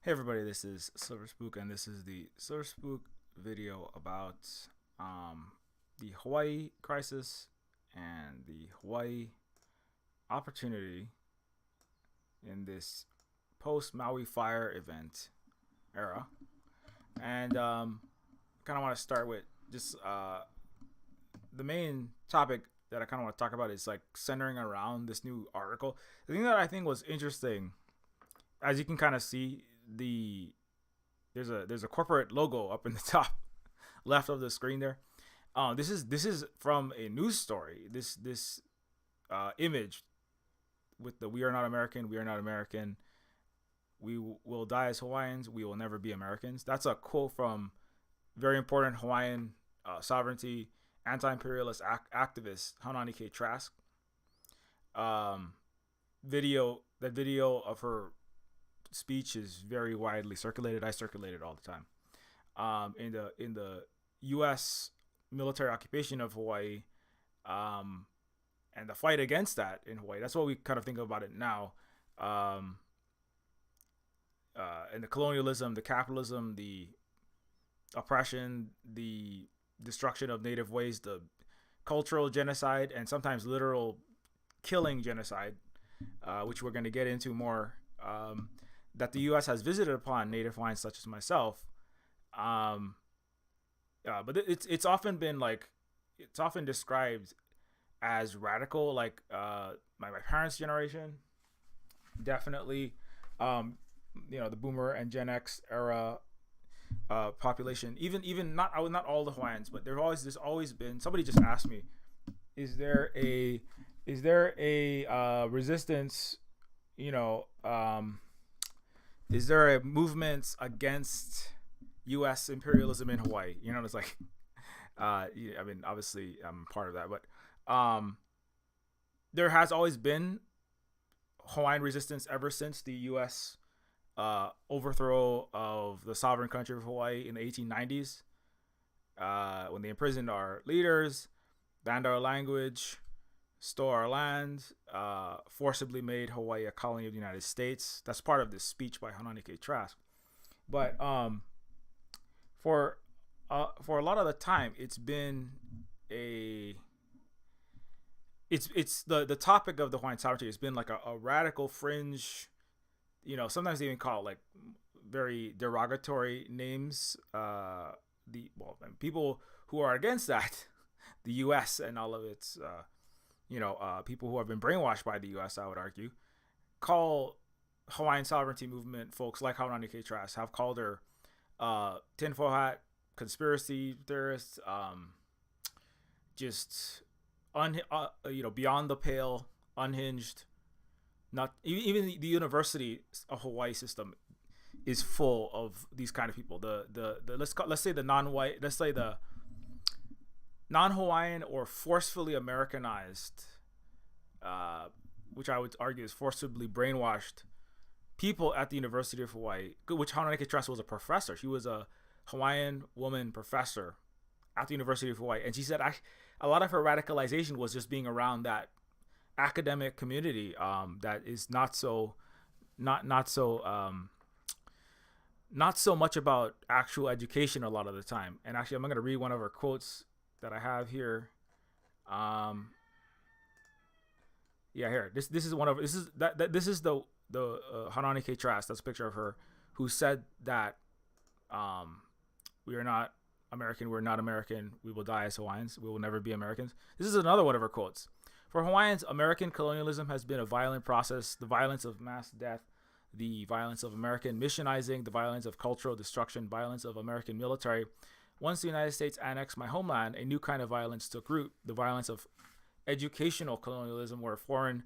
Hey everybody, this is Silver Spook, and this is the Silver Spook video about um, the Hawaii crisis and the Hawaii opportunity in this post Maui fire event era. And kind of want to start with just the main topic that I kind of want to talk about is like centering around this new article. The thing that I think was interesting, as you can kind of see, the there's a corporate logo up in the top left of the screen there. This is from a news story. This image with the "We are not American, we are not American, we will die as Hawaiians, we will never be Americans." That's a quote from very important Hawaiian sovereignty anti-imperialist activist Hanani K. Trask. Um, video of her speech is very widely circulated. I circulate it all the time. In the U.S. military occupation of Hawaii, um, and the fight against that in Hawaii. That's what we kind of think about it now. Um, and the colonialism, the capitalism, the oppression, the destruction of native ways, the cultural genocide, and sometimes literal killing genocide, which we're going to get into more. That the U.S. has visited upon Native Hawaiians such as myself. Um, but it's often been like it's often described as radical, like my parents' generation, definitely. Um, the Boomer and Gen X era population. Even not all the Hawaiians, but there's always been. Somebody just asked me, is there a resistance? You know. Is there a movement against U.S. imperialism in Hawaii? It's like, I mean, obviously I'm part of that, but there has always been Hawaiian resistance ever since the U.S. Overthrow of the sovereign country of Hawaii in the 1890s, when they imprisoned our leaders, banned our language, stole our land, forcibly made Hawaii a colony of the United States. That's part of this speech by Hanani K. Trask. But for a lot of the time, it's been the topic of the Hawaiian sovereignty has been like a radical fringe. Sometimes they even call it like very derogatory names. People who are against that, the U.S. and all of its people who have been brainwashed by the U.S., I would argue, call Hawaiian sovereignty movement folks like Haunani K. Trask have called her tinfoil hat conspiracy theorists, just beyond the pale, unhinged. Not even the University of Hawaii system is full of these kind of people. Let's say the non-white, let's say the non-Hawaiian or forcefully Americanized, which I would argue is forcibly brainwashed people at the University of Hawaii, which Hananeke Trust was a professor. She was a Hawaiian woman professor at the University of Hawaii. And she said a lot of her radicalization was just being around that academic community that is not so much about actual education a lot of the time. And actually, I'm going to read one of her quotes that I have here. Here. This is one of this is the Hanani K. Trask. That's a picture of her, who said that we are not American. We're not American. We will die as Hawaiians. We will never be Americans. This is another one of her quotes. For Hawaiians, American colonialism has been a violent process. The violence of mass death, the violence of American missionizing, the violence of cultural destruction, violence of American military. Once the United States annexed my homeland, a new kind of violence took root, the violence of educational colonialism, where foreign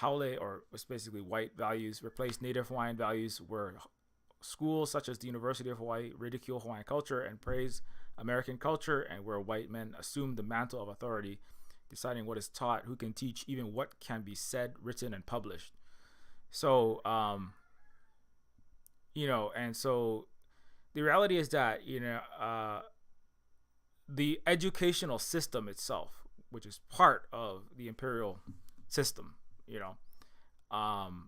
haole, or was basically white values, replaced native Hawaiian values, where schools such as the University of Hawaii ridicule Hawaiian culture and praise American culture, and where white men assume the mantle of authority, deciding what is taught, who can teach, even what can be said, written, and published. So, and so the reality is that the educational system itself, which is part of the imperial system,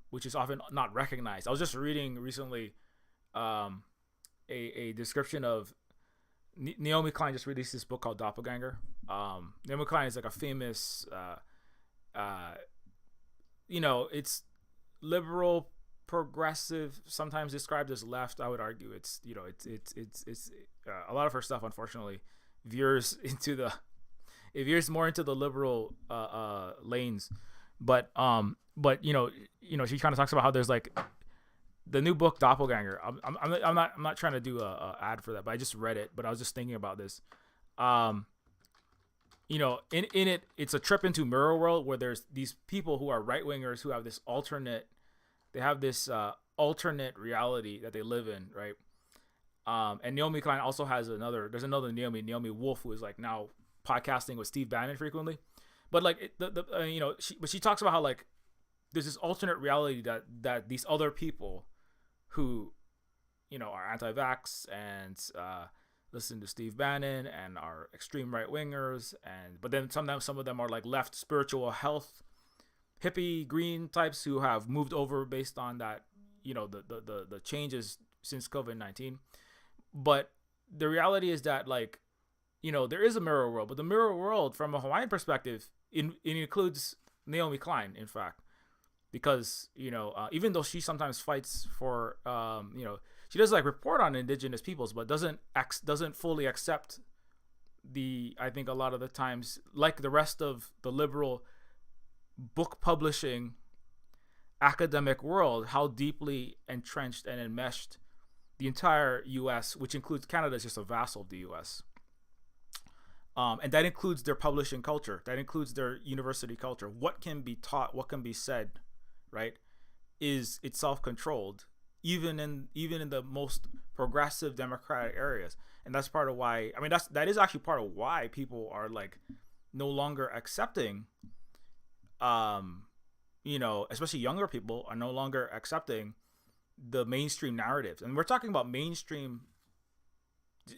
which is often not recognized. I was just reading recently um, a description of Naomi Klein just released this book called Doppelganger. Naomi Klein is like a famous, it's liberal, progressive, sometimes described as left. I would argue it's a lot of her stuff, unfortunately, veers into the it veers more into the liberal lanes. But she kind of talks about how there's like the new book Doppelganger. I'm not trying to do a ad for that, but I just read it. But I was just thinking about this. In it, it's a trip into mirror world where there's these people who are right wingers who have this alternate reality that they live in, right? And Naomi Klein also has there's another Naomi Wolf, who is like now podcasting with Steve Bannon frequently. But like she talks about how like there's this alternate reality that these other people who, are anti-vax and listen to Steve Bannon and are extreme right wingers, but then sometimes some of them are like left spiritual health hippie green types who have moved over based on that, the changes since COVID-19. But the reality is that like, there is a mirror world, but the mirror world from a Hawaiian perspective, it includes Naomi Klein, in fact, because, even though she sometimes fights for, she does like report on indigenous peoples, but doesn't fully accept I think a lot of the times, like the rest of the liberal book publishing academic world, how deeply entrenched and enmeshed the entire U.S., which includes Canada, is just a vassal of the U.S. And that includes their publishing culture. That includes their university culture. What can be taught, what can be said, right, is itself controlled, even in the most progressive democratic areas. And that's part of why, that is actually part of why people are like no longer accepting, especially younger people are no longer accepting the mainstream narratives. And we're talking about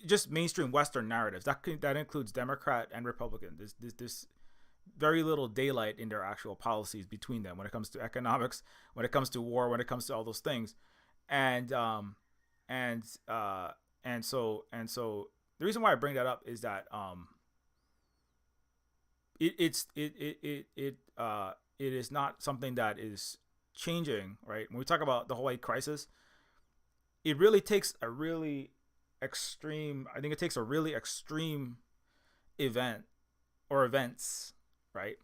just mainstream Western narratives. That includes Democrat and Republican. There's very little daylight in their actual policies between them when it comes to economics, when it comes to war, when it comes to all those things. And so the reason why I bring that up is that it is not something that is changing, right? When we talk about the Hawaii crisis, it really takes a really extreme event or events, right?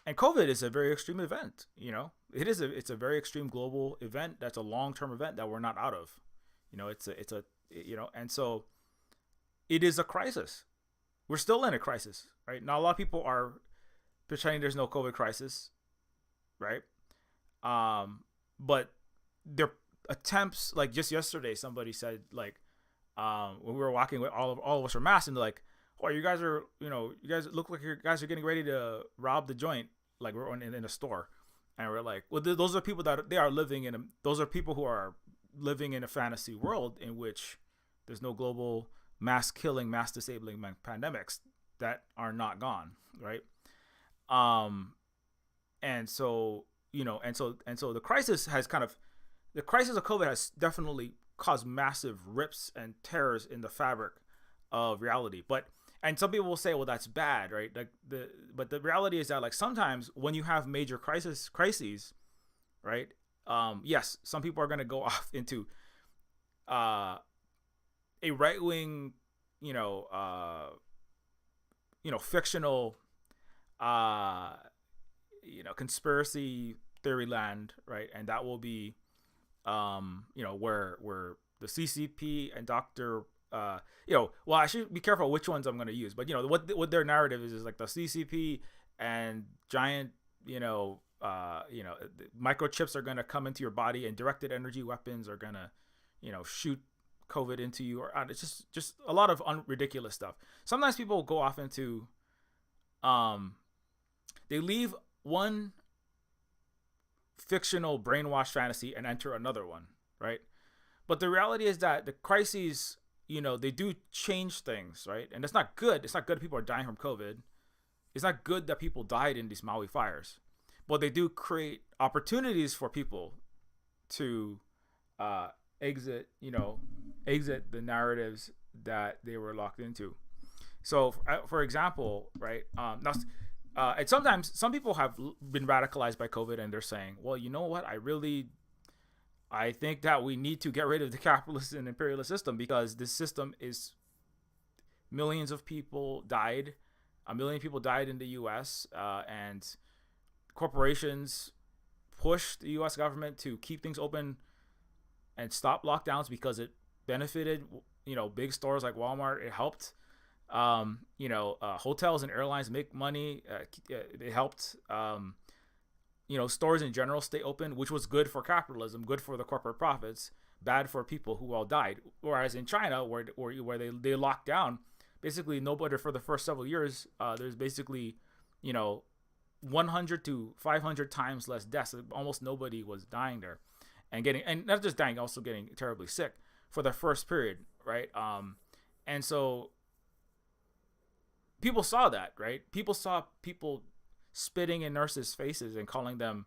And COVID is a very extreme event. It's a very extreme global event. That's a long-term event that we're not out of. And so it is a crisis. We're still in a crisis, right? Now, a lot of people are pretending there's no COVID crisis, right? But their attempts, like just yesterday, somebody said like, when we were walking with all of us were masked, and they're like, "Oh, you guys look like you guys are getting ready to rob the joint, like we're in a store." And we're like, well, those are people that they are living in. Those are people who are living in a fantasy world in which there's no global mass killing, mass disabling pandemics that are not gone, right? And so the crisis of COVID has definitely caused massive rips and tears in the fabric of reality. And some people will say, well, that's bad, right? But the reality is that like sometimes when you have major crises, right? Yes, some people are going to go off into a right wing, fictional, conspiracy theory land, right? And that will be, where the CCP and Dr. Well, I should be careful which ones I'm going to use, but what their narrative is like the CCP and giant, microchips are going to come into your body, and directed energy weapons are going to, shoot COVID into you, or it's just a lot of ridiculous stuff. Sometimes people go off into, they leave one fictional brainwash fantasy and enter another one, right? But the reality is that the crises, they do change things, right? And that's not good. It's not good people are dying from COVID. It's not good that people died in these Maui fires. But they do create opportunities for people to exit, exit the narratives that they were locked into. So, for example, right? Now, and sometimes some people have been radicalized by COVID, and they're saying, "Well, you know what? I think that we need to get rid of the capitalist and imperialist system because this system is millions of people died, a million people died in the U.S. And corporations pushed the U.S. government to keep things open and stop lockdowns because it benefited, big stores like Walmart. It helped, hotels and airlines make money. It helped, stores in general stay open, which was good for capitalism, good for the corporate profits, bad for people who all died. Whereas in China, where they locked down, basically nobody for the first several years, there's basically, 100 to 500 times less deaths. Almost nobody was dying there, and not just dying, also getting terribly sick for the first period, right? And so people saw that, right? People saw people spitting in nurses' faces and calling them,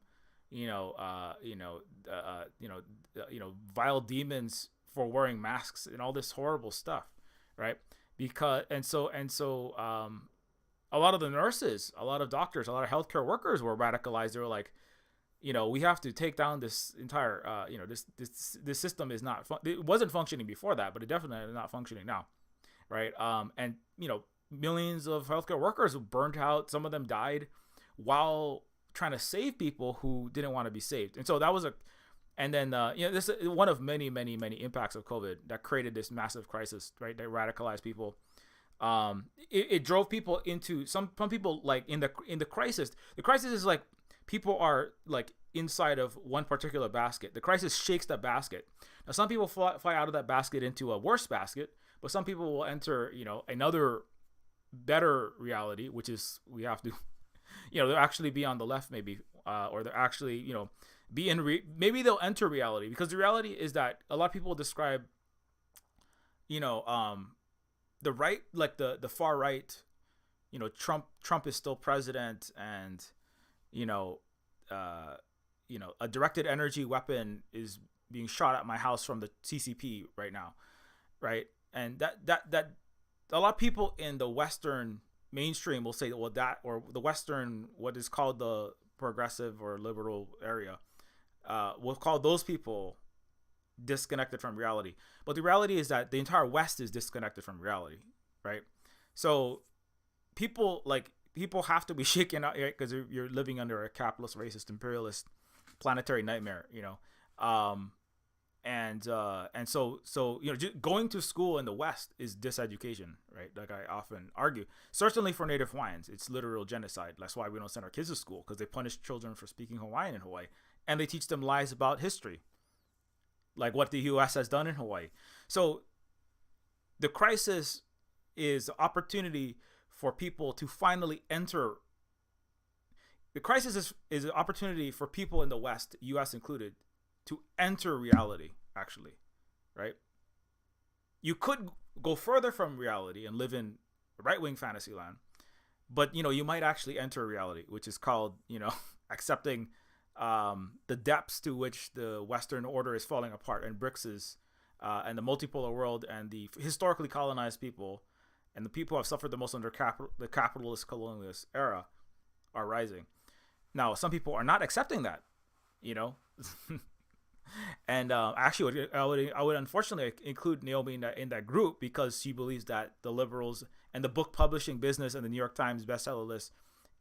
vile demons for wearing masks and all this horrible stuff, right? Because a lot of the nurses, a lot of doctors, a lot of healthcare workers were radicalized. They were like, we have to take down this entire, this system is not, it wasn't functioning before that, but it definitely is not functioning now, right? And millions of healthcare workers were burnt out. Some of them died while trying to save people who didn't want to be saved. And so that was this is one of many, many, many impacts of COVID that created this massive crisis, right? That radicalized people. It drove people into some people, like in the crisis. The crisis is like people are like inside of one particular basket. The crisis shakes that basket. Now some people fly out of that basket into a worse basket, but some people will enter, another better reality, which is we have to, they'll actually be on the left maybe, or they'll actually, be in maybe they'll enter reality, because the reality is that a lot of people describe, the right, like the far right, Trump is still president, and a directed energy weapon is being shot at my house from the CCP right now, right? And that a lot of people in the Western mainstream will say, well, that, or the Western, what is called the progressive or liberal area, will call those people disconnected from reality. But the reality is that the entire West is disconnected from reality, right? So people have to be shaken out, right? Because you're living under a capitalist, racist, imperialist, planetary nightmare, and so just going to school in the West is diseducation, right? Like I often argue. Certainly for Native Hawaiians, it's literal genocide. That's why we don't send our kids to school, because they punish children for speaking Hawaiian in Hawaii, and they teach them lies about history, like what the U.S. has done in Hawaii. So the crisis is opportunity for people to finally enter. The crisis is an opportunity for people in the West, U.S. included, to enter reality, actually, right? You could go further from reality and live in right-wing fantasy land, but, you might actually enter reality, which is called, accepting the depths to which the Western order is falling apart, and BRICS is, and the multipolar world, and the historically colonized people, and the people who have suffered the most under the capitalist colonialist era are rising. Now, some people are not accepting that, and actually, I would unfortunately include Naomi in that group, because she believes that the liberals and the book publishing business and the New York Times bestseller list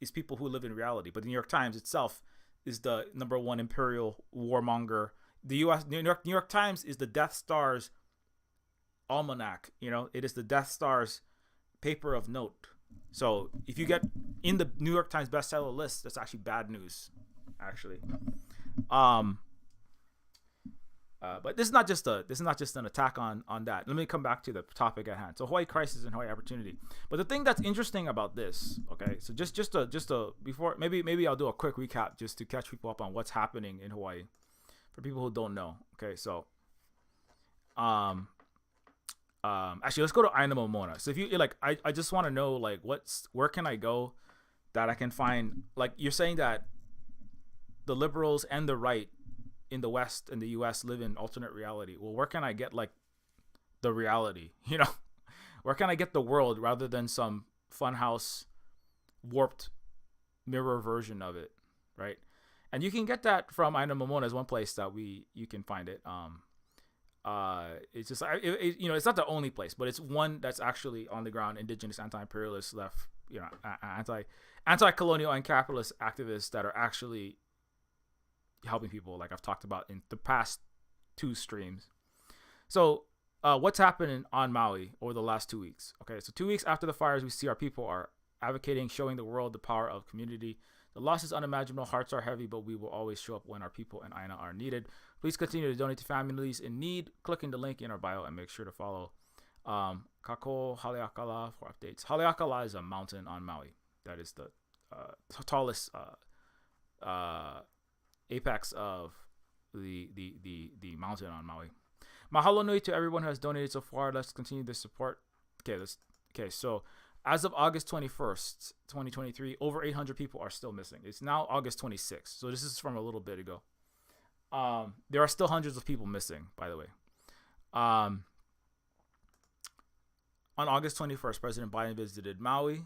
is people who live in reality. But the New York Times itself is the number one imperial warmonger. The New York Times is the Death Star's almanac. It is the Death Star's paper of note. So if you get in the New York Times bestseller list, that's actually bad news, actually. But this is not just an attack on that. Let me come back to the topic at hand. So Hawaii crisis and Hawaii opportunity. But the thing that's interesting about this, okay, so just before, maybe I'll do a quick recap just to catch people up on what's happening in Hawaii for people who don't know. Okay, so actually let's go to Aina Momona. So if you like, I just want to know, like, where can I go that I can find, like, you're saying that the liberals and the right in the West and the US live in alternate reality. Well, where can I get like the reality? You know, where can I get the world rather than some funhouse warped mirror version of it, right? And you can get that from Aina Momona is one place that you can find it. It's just you know, it's not the only place, but it's one that's actually on the ground, indigenous, anti-imperialist, left, you know, anti-colonial and capitalist activists that are actually helping people, like I've talked about in the past 2 streams. So what's happening on Maui over the last 2 weeks? Okay, so 2 weeks after the fires, we see our people are advocating, showing the world the power of community. The loss is unimaginable, hearts are heavy, but we will always show up when our people and Aina are needed. Please continue to donate to families in need, clicking the link in our bio, and make sure to follow Kako Haleakala for updates. Haleakala is a mountain on Maui. That is the tallest apex of the mountain on Maui. Mahalo nui to everyone who has donated so far. Let's continue this support. Okay, so as of August 21st, 2023, over 800 people are still missing. It's now August 26th, so this is from a little bit ago. There are still hundreds of people missing, by the way. On August 21st, President Biden visited Maui.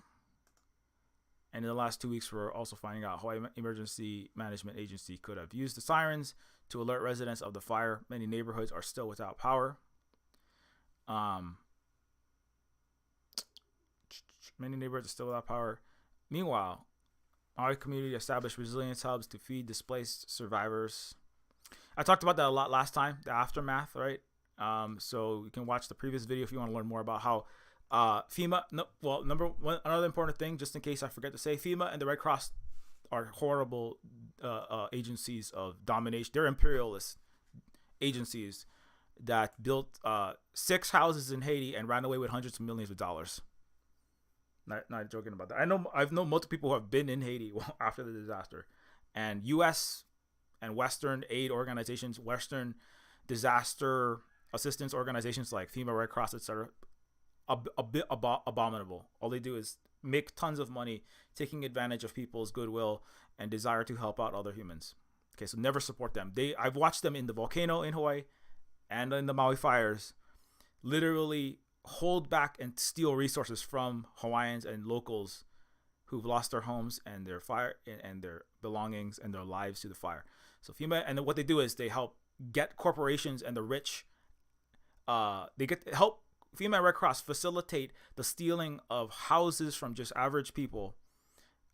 And in the last 2 weeks, we're also finding out Hawaii Emergency Management Agency could have used the sirens to alert residents of the fire. Many neighborhoods are still without power. Meanwhile, our community established resilience hubs to feed displaced survivors. I talked about that a lot last time, the aftermath, right? So you can watch the previous video if you want to learn more about how FEMA, number one, another important thing, just in case I forget to say, FEMA and the Red Cross are horrible agencies of domination. They're imperialist agencies that built 6 houses in Haiti and ran away with hundreds of millions of dollars. Not joking about that. I've known multiple people who have been in Haiti after the disaster, and U.S. and Western aid organizations, Western disaster assistance organizations like FEMA, Red Cross, etc., a bit abominable. All they do is make tons of money, taking advantage of people's goodwill and desire to help out other humans. Okay, so never support them. I've watched them in the volcano in Hawaii and in the Maui fires literally hold back and steal resources from Hawaiians and locals who've lost their homes and their fire and their belongings and their lives to the fire. So FEMA, and then what they do is they help get corporations and the rich, help FEMA and Red Cross facilitate the stealing of houses from just average people,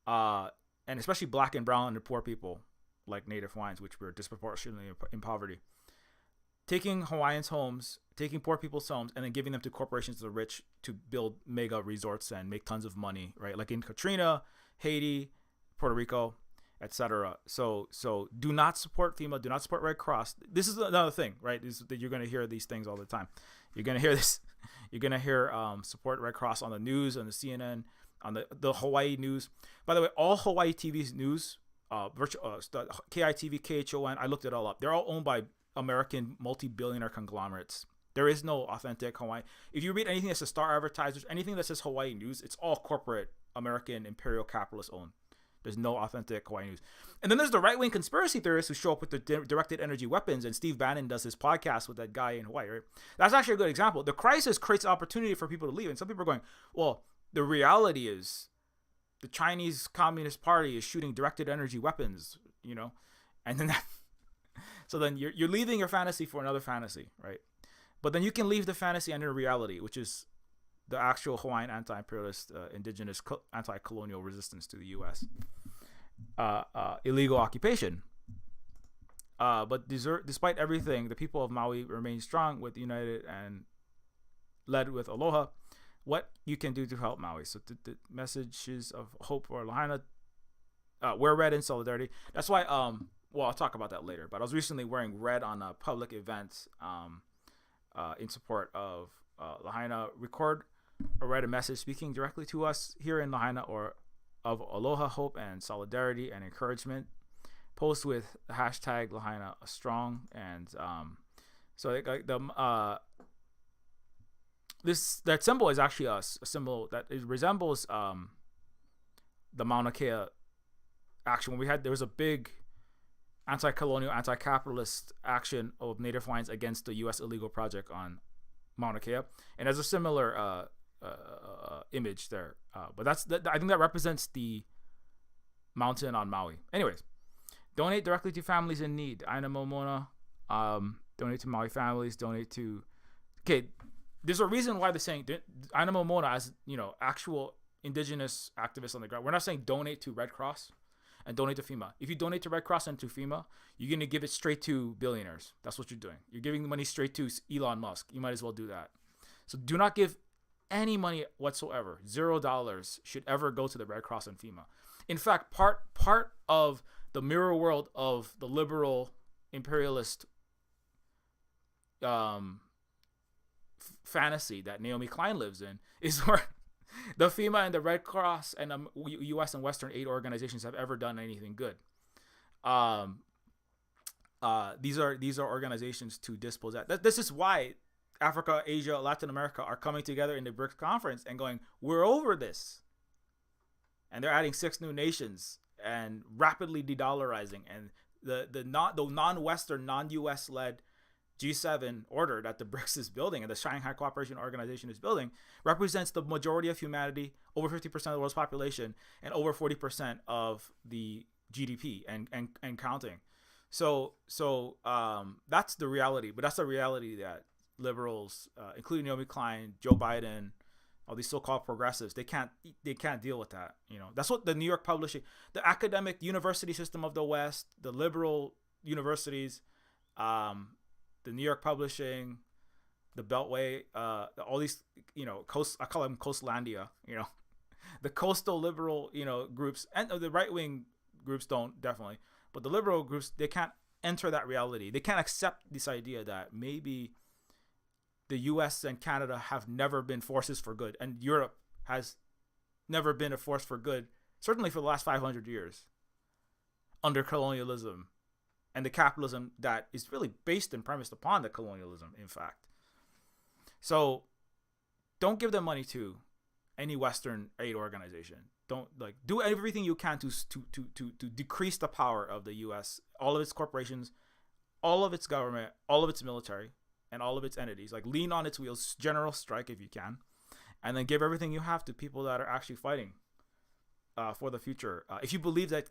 and especially black and brown and poor people like Native Hawaiians, which were disproportionately in poverty. Taking Hawaiians' homes, taking poor people's homes, and then giving them to corporations, the rich, to build mega resorts and make tons of money, right? Like in Katrina, Haiti, Puerto Rico, etc. So do not support FEMA, do not support Red Cross. This is another thing, right? You're going to hear these things all the time. You're going to hear this. You're going to hear support Red Cross on the news, on the CNN, on the Hawaii news. By the way, all Hawaii TV's news, KITV, KHON, I looked it all up. They're all owned by American multi-billionaire conglomerates. There is no authentic Hawaii. If you read anything that says Star Advertisers, anything that says Hawaii News, it's all corporate American imperial capitalist owned. There's no authentic Hawaii news. And then there's the right-wing conspiracy theorists who show up with the directed energy weapons, and Steve Bannon does his podcast with that guy in Hawaii, right? That's actually a good example. The crisis creates opportunity for people to leave. And some people are going, well, the reality is the Chinese Communist Party is shooting directed energy weapons, you know? And then so then you're leaving your fantasy for another fantasy, right? But then you can leave the fantasy under reality, which is the actual Hawaiian anti-imperialist, indigenous anti-colonial resistance to the U.S. Illegal occupation. But despite everything, the people of Maui remain strong, with united and led with aloha. What you can do to help Maui. So the messages of hope for Lahaina, wear red in solidarity. That's why, well, I'll talk about that later. But I was recently wearing red on a public event in support of Lahaina. Record or write a message speaking directly to us here in Lahaina, or of aloha, hope, and solidarity and encouragement. Post with the hashtag Lahaina strong, and that symbol is actually a symbol that it resembles the Mauna Kea action when there was a big anti-colonial, anti-capitalist action of Native Hawaiians against the U.S. illegal project on Mauna Kea, and there's a similar image there. But I think that represents the mountain on Maui. Anyways, donate directly to families in need. Aina Momona, donate to Maui families. Donate to. Okay, there's a reason why they're saying Aina Momona as actual indigenous activists on the ground. We're not saying donate to Red Cross and donate to FEMA. If you donate to Red Cross and to FEMA, you're going to give it straight to billionaires. That's what you're doing. You're giving the money straight to Elon Musk. You might as well do that. So do not give any money whatsoever. $0 should ever go to the Red Cross and FEMA. In fact, part of the mirror world of the liberal imperialist fantasy that Naomi Klein lives in is where the FEMA and the Red Cross and U.S. and Western aid organizations have ever done anything good. These are organizations to dispossess. This is why Africa, Asia, Latin America are coming together in the BRICS conference and going, we're over this. And they're adding 6 new nations and rapidly de-dollarizing. And the non-Western, non-U.S. led G7 order that the BRICS is building and the Shanghai Cooperation Organization is building represents the majority of humanity, over 50% of the world's population, and over 40% of the GDP and counting. So that's the reality. But that's the reality that liberals, including Naomi Klein, Joe Biden, all these so-called progressives, they can't deal with that. That's what the New York publishing, the academic university system of the West, the liberal universities, the New York publishing, the Beltway, all these, I call them Coastlandia, the coastal liberal, groups, and the right-wing groups don't, definitely, but the liberal groups, they can't enter that reality. They can't accept this idea that maybe the U.S. and Canada have never been forces for good, and Europe has never been a force for good, certainly for the last 500 years, under colonialism and the capitalism that is really based and premised upon the colonialism, in fact. So don't give them money to any Western aid organization. Don't do everything you can to decrease the power of the U.S., all of its corporations, all of its government, all of its military, and all of its entities. Lean on its wheels, general strike if you can, and then give everything you have to people that are actually fighting for the future. If you believe that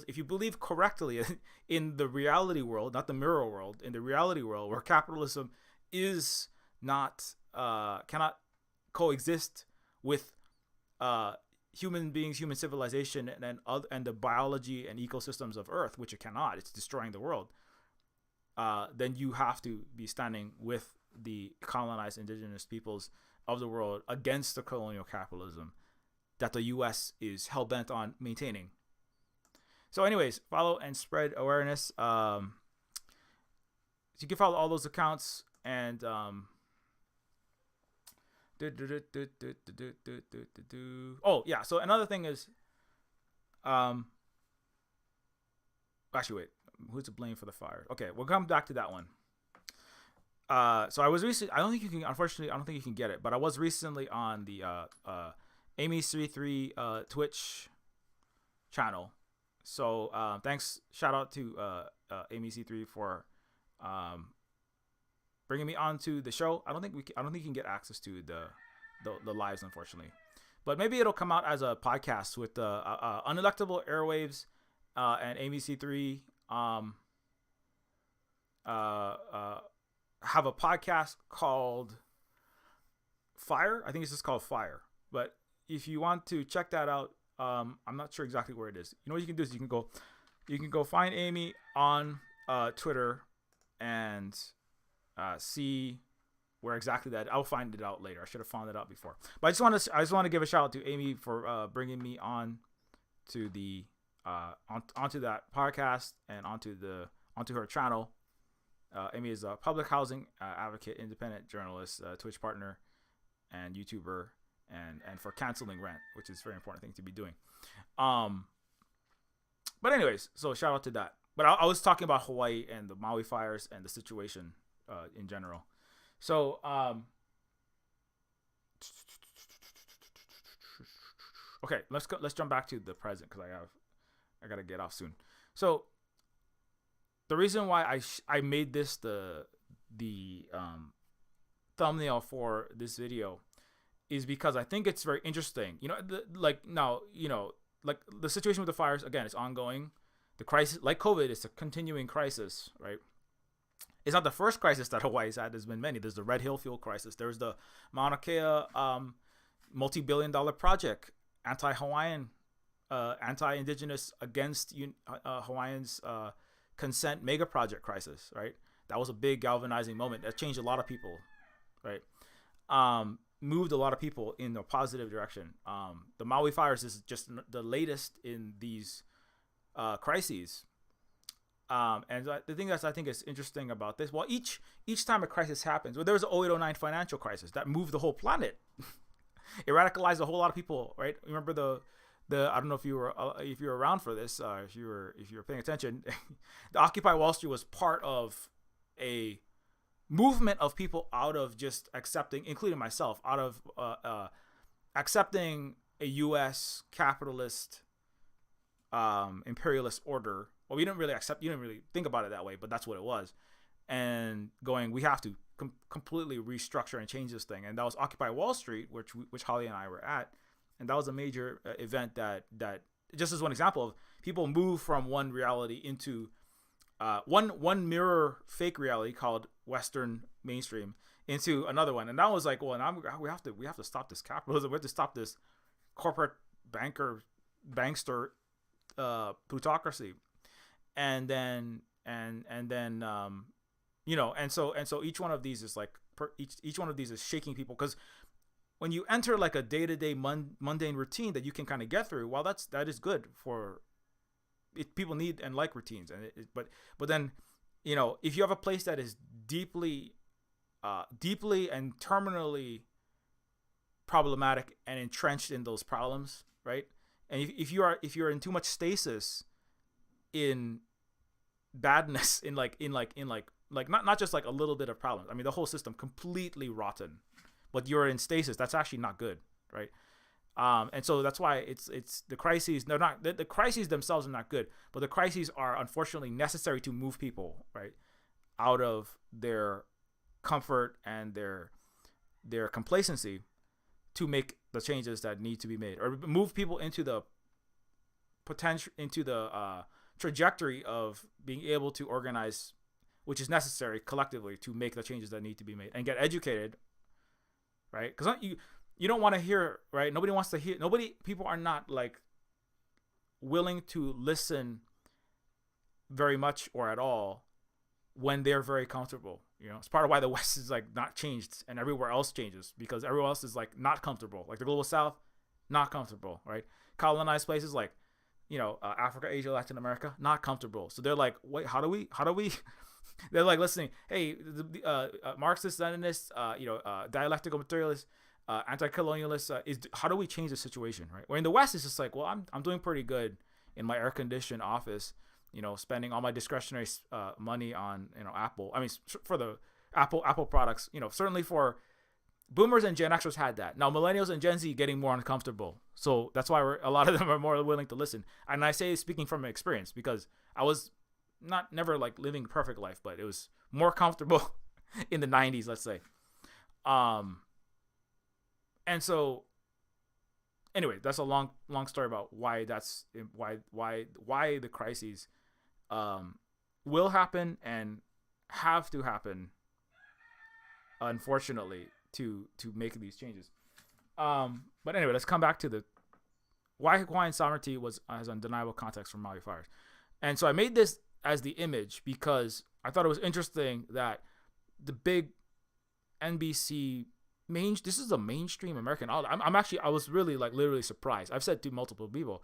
if you believe correctly in the reality world, not the mirror world, in the reality world where capitalism is not, cannot coexist with human beings, human civilization, and the biology and ecosystems of Earth, which it cannot, it's destroying the world, then you have to be standing with the colonized indigenous peoples of the world against the colonial capitalism that the U.S. is hell-bent on maintaining. So anyways, follow and spread awareness. So you can follow all those accounts. And oh, yeah, so another thing is, actually, wait, who's to blame for the fire? Okay, we'll come back to that one. So I was recently, unfortunately, I don't think you can get it, but I was recently on the Amy33 Twitch channel. So thanks, shout out to Amy3 for bringing me onto the show. I don't think you can get access to the lives, unfortunately, but maybe it'll come out as a podcast with Unelectable Airwaves and Amy3 have a podcast called Fire. I think it's just called Fire, but if you want to check that out, I'm not sure exactly where it is. You know what you can do is you can go find Amy on Twitter and see where exactly that. I'll find it out later. I should have found it out before. But I just want to give a shout out to Amy for bringing me on to the onto that podcast and onto her channel. Amy is a public housing advocate, independent journalist, Twitch partner, and YouTuber. And for canceling rent, which is a very important thing to be doing. But anyways, so shout out to that. But I was talking about Hawaii and the Maui fires and the situation in general. So okay, let's jump back to the present because I gotta get off soon. So the reason why I made this the thumbnail for this video is because I think it's very interesting. Like now, like the situation with the fires, again, it's ongoing. The crisis, like COVID, is a continuing crisis, right? It's not the first crisis that Hawaii's had. There's been many. There's the Red Hill fuel crisis. There's the Mauna Kea multi-billion-dollar project, anti-Hawaiian, anti-indigenous, against Hawaiians consent mega project crisis, right? That was a big galvanizing moment that changed a lot of people, right? Moved a lot of people in a positive direction. The Maui fires is just the latest in these crises. And the thing that I think is interesting about this, well, each time a crisis happens, well, there was the 0809 financial crisis that moved the whole planet. It radicalized a whole lot of people, right? Remember the I don't know if you were around for this, if you were paying attention. The Occupy Wall Street was part of a movement of people out of just accepting, including myself, out of accepting a U.S. capitalist imperialist order. Well, we didn't really accept, you didn't really think about it that way, but that's what it was. And going, we have to completely restructure and change this thing. And that was Occupy Wall Street, which Holly and I were at. And that was a major event that just as one example of people move from one reality into one mirror fake reality called Western mainstream into another one. And that was like, well, we have to stop this capitalism. We have to stop this corporate bankster plutocracy. And then so each one of these is like each one of these is shaking people, because when you enter like a day-to-day mundane routine that you can kind of get through, well, that is good for it. People need and like routines, and but then if you have a place that is deeply and terminally problematic and entrenched in those problems, right? And if you're in too much stasis in badness, in not just like a little bit of problems. I mean, the whole system completely rotten, but you're in stasis. That's actually not good, right? And so that's why it's the crises. They're not the crises themselves are not good, but the crises are unfortunately necessary to move people, right, out of their comfort and their complacency to make the changes that need to be made, or move people into the potential, into the trajectory of being able to organize, which is necessary collectively to make the changes that need to be made, and get educated, right? Because you don't want to hear, right? Nobody wants to hear. People are not like willing to listen very much or at all when they're very comfortable. It's part of why the West is like not changed and everywhere else changes, because everywhere else is like not comfortable. Like the global South, not comfortable, right? Colonized places like Africa, Asia, Latin America, not comfortable. So they're like, wait, how do we? They're like listening. Hey, the Marxist, Leninist, dialectical materialist, anti-colonialist. How do we change the situation, right? Where in the West, it's just like, well, I'm doing pretty good in my air-conditioned office, spending all my discretionary money on Apple. I mean, for the Apple products, certainly for Boomers and Gen Xers had that. Now millennials and Gen Z getting more uncomfortable. So that's why a lot of them are more willing to listen. And I say speaking from experience, because I was never like living a perfect life, but it was more comfortable in the 90s, let's say. And so anyway, that's a long story about why the crises will happen and have to happen, unfortunately, to make these changes. But anyway, let's come back to why Hawaiian sovereignty has undeniable context from Maui fires. And so I made this as the image because I thought it was interesting that the big NBC this is a mainstream American outlet. I was really like literally surprised. I've said to multiple people,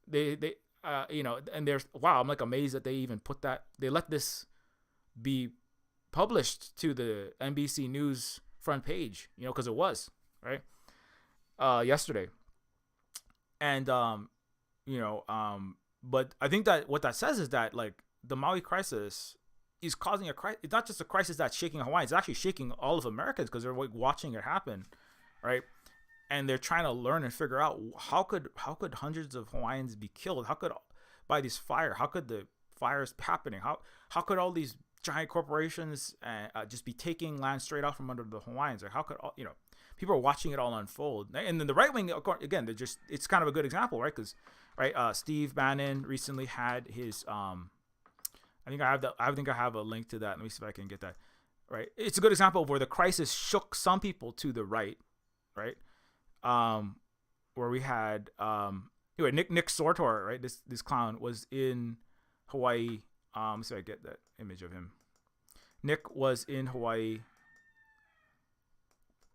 they and there's I'm like amazed that they even put that, they let this be published to the NBC News front page, because it was right yesterday. And but I think that what that says is that like the Maui crisis is causing a crisis. It's not just a crisis that's shaking Hawaii; it's actually shaking all of Americans, because they're like watching it happen, right? And they're trying to learn and figure out how could hundreds of Hawaiians be killed? How could by this fire? How could the fires happening? How could all these giant corporations just be taking land straight off from under the Hawaiians? Or how could all, people are watching it all unfold? And then the right wing, again, it's kind of a good example, right? Because Steve Bannon recently had his I think I have a link to that. Let me see if I can get that. Right, it's a good example of where the crisis shook some people to the right, right? Where we had anyway, Nick Sortor, right? This clown was in Hawaii. So I get that image of him. Nick was in Hawaii,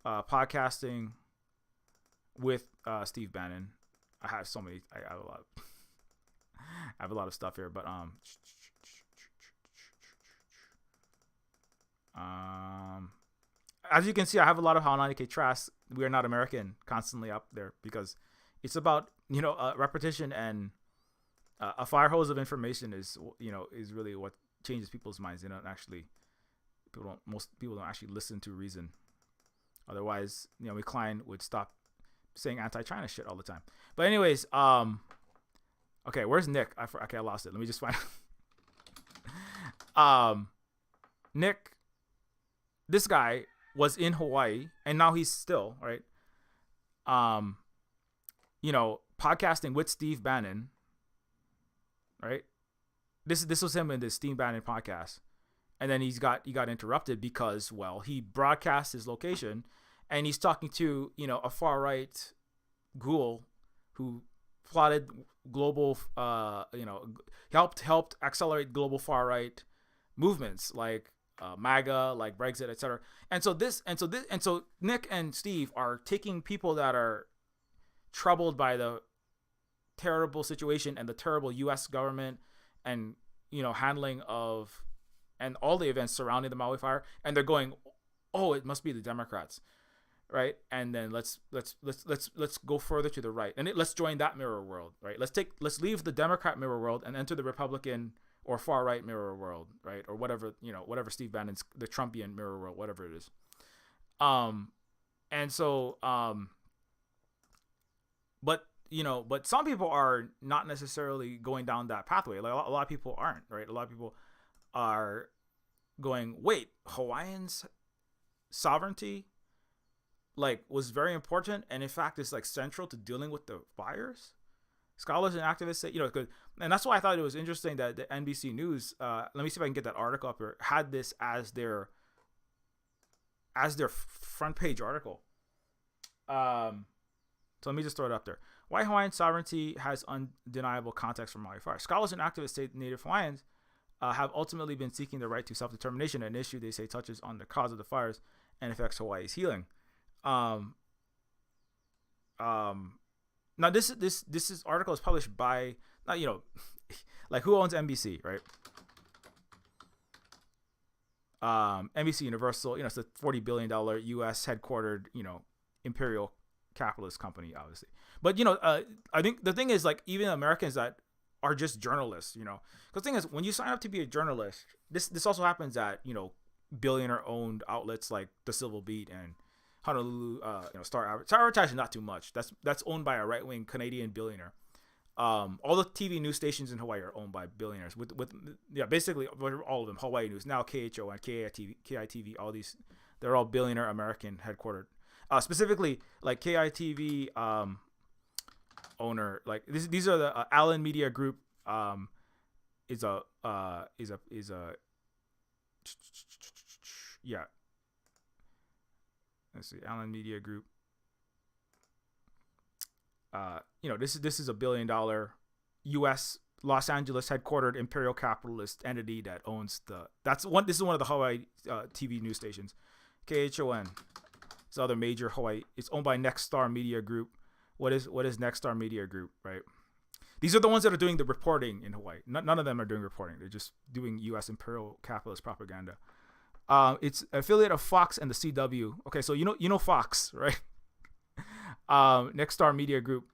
podcasting with Steve Bannon. I have so many. I have a lot. I have a lot of stuff here, but as you can see, I have a lot of How 90K Trash, We Are Not American constantly up there because it's about, repetition, and a fire hose of information is really what changes people's minds. Most people don't actually listen to reason. Otherwise, Klein would stop saying anti-China shit all the time. But anyways, okay, where's Nick? I lost it. Let me just find Nick, this guy was in Hawaii, and now he's still, right, podcasting with Steve Bannon, right? This was him in the Steve Bannon podcast. And then he got interrupted because, well, he broadcast his location, and he's talking to, a far right ghoul who plotted global, helped accelerate global far right movements like MAGA, like Brexit, etc. And so Nick and Steve are taking people that are troubled by the terrible situation and the terrible U.S. government and handling of and all the events surrounding the Maui fire, and they're going, oh, it must be the Democrats, right? And then let's go further to the right, and let's join that mirror world, right? Let's leave the Democrat mirror world and enter the Republican or far right mirror world, right? Or whatever whatever Steve Bannon's, the Trumpian mirror world, whatever it is. And so but some people are not necessarily going down that pathway. Like a lot of people aren't, right? A lot of people are going, wait, Hawaiians' sovereignty was very important, and in fact is central to dealing with the fires. Scholars and activists say, and that's why I thought it was interesting that the NBC News, let me see if I can get that article up here, had this as their front page article. So let me just throw it up there. Why Hawaiian sovereignty has undeniable context for Maui fire. Scholars and activists say Native Hawaiians have ultimately been seeking the right to self-determination, an issue they say touches on the cause of the fires and affects Hawaii's healing. Now this article is published by, who owns NBC, right? NBC Universal, it's a $40 billion U.S. headquartered, imperial capitalist company, obviously. But I think the thing is, even Americans that are just journalists, because the thing is, when you sign up to be a journalist, this also happens at billionaire owned outlets like the Civil Beat and Honolulu, Star Advertising, not too much. That's owned by a right wing Canadian billionaire. All the TV news stations in Hawaii are owned by billionaires. Basically all of them. Hawaii News, now KHO and KITV, all these, they're all billionaire American headquartered. Specifically, KITV owner, these are the Allen Media Group. Is a yeah. Let's see, Allen Media Group. This is a $1 billion U.S. Los Angeles headquartered imperial capitalist entity that owns this is one of the Hawaii TV news stations. KHON. It's other major Hawaii. It's owned by Nexstar Media Group. What is Nexstar Media Group, right? These are the ones that are doing the reporting in Hawaii. None of them are doing reporting. They're just doing U.S. imperial capitalist propaganda. It's affiliate of Fox and the CW. Okay, so you know Fox, right? Nexstar Media Group.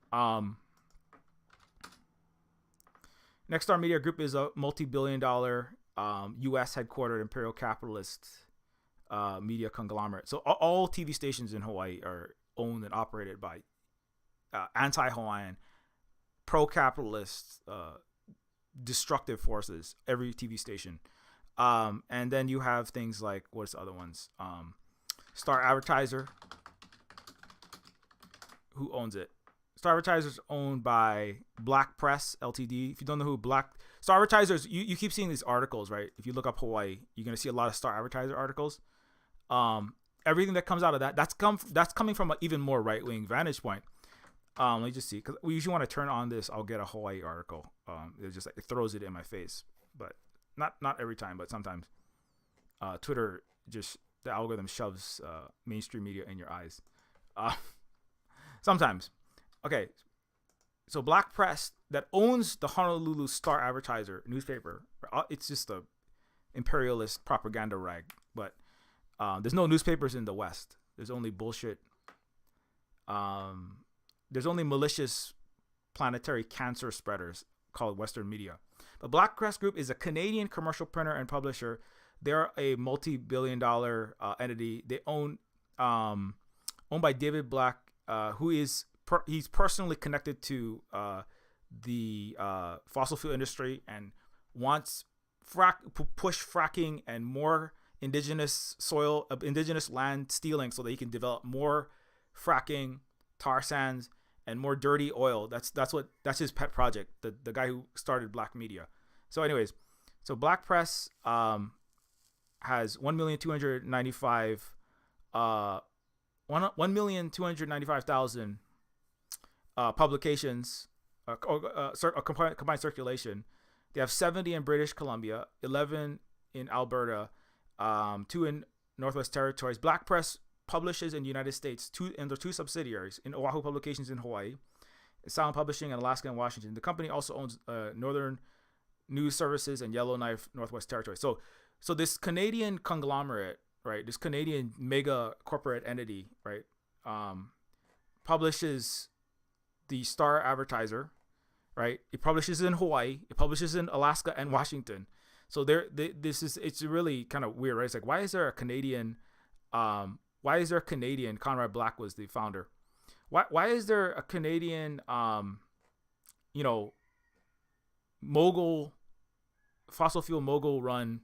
Nexstar Media Group is a multi-billion-dollar U.S. headquartered imperial capitalist media conglomerate. So all TV stations in Hawaii are owned and operated by anti-Hawaiian, pro-capitalist destructive forces. Every TV station. And then you have things like, what's the other ones? Star Advertiser. Who owns it? Star Advertiser is owned by Black Press Ltd. If you don't know who Star Advertisers, you keep seeing these articles, right? If you look up Hawaii, you're gonna see a lot of Star Advertiser articles. Everything that comes out of that's coming from an even more right wing vantage point. Let me just see, because we usually want to turn on this. I'll get a Hawaii article. It just it throws it in my face, but not every time, but sometimes. Twitter just the algorithm shoves mainstream media in your eyes. Sometimes. Okay, so Black Press that owns the Honolulu Star Advertiser newspaper. It's just a imperialist propaganda rag, but there's no newspapers in the West. There's only bullshit. There's only malicious planetary cancer spreaders called Western media. But Black Press Group is a Canadian commercial printer and publisher. They're a multi-billion-dollar entity. They owned by David Black, who is he's personally connected to the fossil fuel industry and wants push fracking and more indigenous land stealing so that he can develop more fracking, tar sands, and more dirty oil. That's his pet project. The guy who started Black Media. So anyways, so Black Press has 1,295,000 publications, combined circulation. They have 70 in British Columbia, 11 in Alberta, 2 in Northwest Territories. Black Press publishes in the United States, under two subsidiaries, in Oahu Publications in Hawaii, Sound Publishing in Alaska and Washington. The company also owns Northern News Services and Yellowknife, Northwest Territories. So this Canadian conglomerate, right, this Canadian mega corporate entity, right, publishes the Star Advertiser, right? It publishes in Hawaii, it publishes in Alaska and Washington. So it's really kind of weird, right? It's like, why is there a Canadian? Conrad Black was the founder. Why is there a Canadian, mogul, fossil fuel mogul run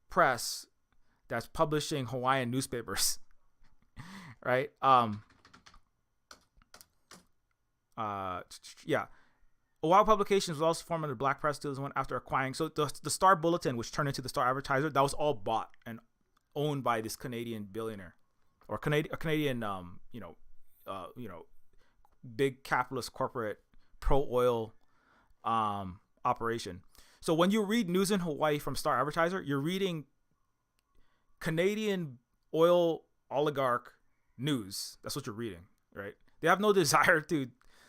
press that's publishing Hawaiian newspapers, right? Yeah. Oahu Publications was also formed under Black Press 2001 after acquiring. So the Star Bulletin, which turned into the Star Advertiser, that was all bought and owned by this Canadian billionaire, or Canadian, big capitalist corporate pro oil operation. So when you read news in Hawaii from Star Advertiser, you're reading Canadian oil oligarch news. That's what you're reading, right? They have no desire to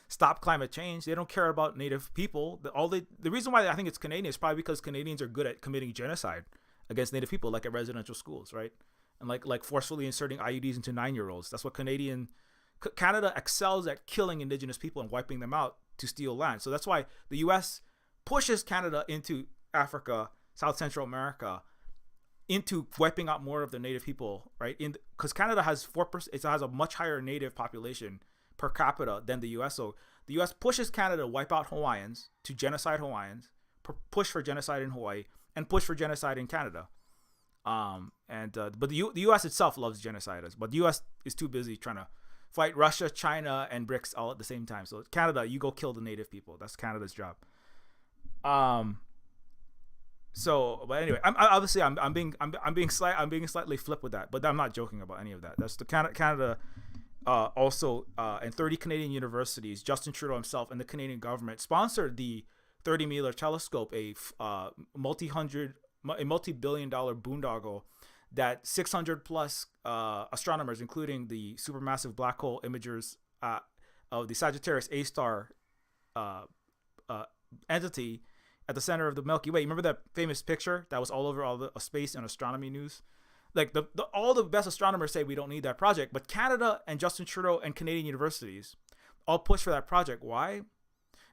stop climate change. They don't care about Native people. The reason why I think it's Canadian is probably because Canadians are good at committing genocide against Native people, like at residential schools, right? And like forcefully inserting IUDs into 9-year-olds. That's what Canada excels at, killing indigenous people and wiping them out to steal land. So that's why the U.S. pushes Canada into Africa, South Central America, into wiping out more of the Native people, right? Because Canada has 4%, it has a much higher Native population per capita than the U.S. So the U.S. pushes Canada to wipe out Hawaiians, to genocide Hawaiians, push for genocide in Hawaii, and push for genocide in Canada. But the U.S. itself loves genocide, but the U.S. is too busy trying to fight Russia, China, and BRICS all at the same time. So Canada, you go kill the Native people. That's Canada's job. So, but anyway, I'm being slightly flip with that, but I'm not joking about any of that. That's the Canada. Also, and 30 Canadian universities, Justin Trudeau himself, and the Canadian government sponsored the 30 Meter telescope, a multi-billion-dollar boondoggle that 600 plus astronomers, including the supermassive black hole imagers of the Sagittarius A star entity at the center of the Milky Way. Remember that famous picture that was all over all the space and astronomy news? Like all the best astronomers say we don't need that project, but Canada and Justin Trudeau and Canadian universities all push for that project. Why?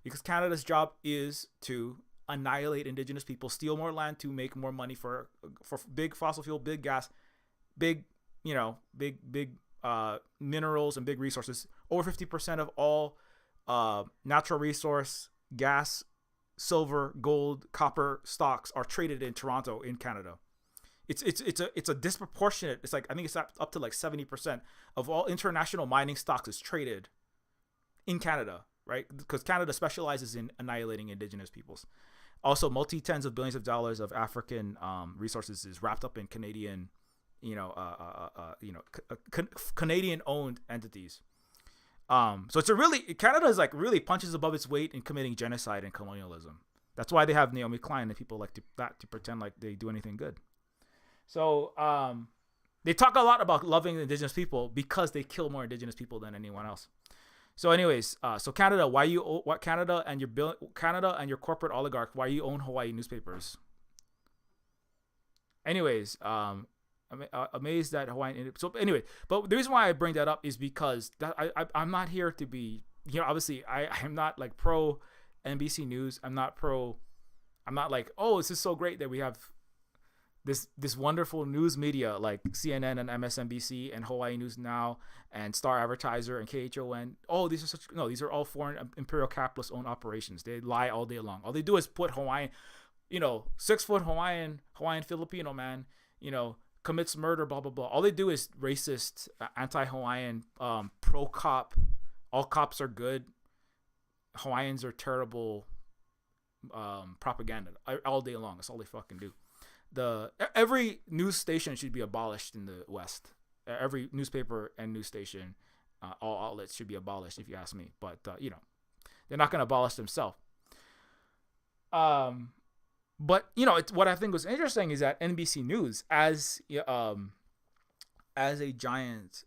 Because Canada's job is to annihilate indigenous people, steal more land to make more money for big fossil fuel, big gas, big minerals and big resources. Over 50% of all natural resource, gas, silver, gold, copper stocks are traded in Toronto in Canada. It's a disproportionate. It's like I think it's up to like 70% of all international mining stocks is traded in Canada, right? Because Canada specializes in annihilating indigenous peoples. Also, multi tens of billions of dollars of African resources is wrapped up in Canadian, Canadian owned entities. So it's a really Canada is like really punches above its weight in committing genocide and colonialism. That's why they have Naomi Klein and people like to pretend like they do anything good. So they talk a lot about loving indigenous people because they kill more indigenous people than anyone else. So, anyways, so Canada, Canada and your corporate oligarch, why you own Hawaii newspapers? Anyways, amazed that Hawaiian. So anyway, but the reason why I bring that up is because I'm not here to be, obviously I'm not like pro NBC News. I'm not like, oh, this is so great that we have this wonderful news media like CNN and MSNBC and Hawaii News Now and Star Advertiser and KHON. Oh, these are all foreign imperial capitalist owned operations. They lie all day long. All they do is put Hawaiian, 6-foot Hawaiian Filipino man, commits murder, blah, blah, blah. All they do is racist, anti-Hawaiian, pro-cop. All cops are good. Hawaiians are terrible propaganda all day long. That's all they fucking do. Every news station should be abolished in the West. Every newspaper and news station, all outlets should be abolished, if you ask me. But they're not going to abolish themselves. But what I think was interesting is that NBC News, as a giant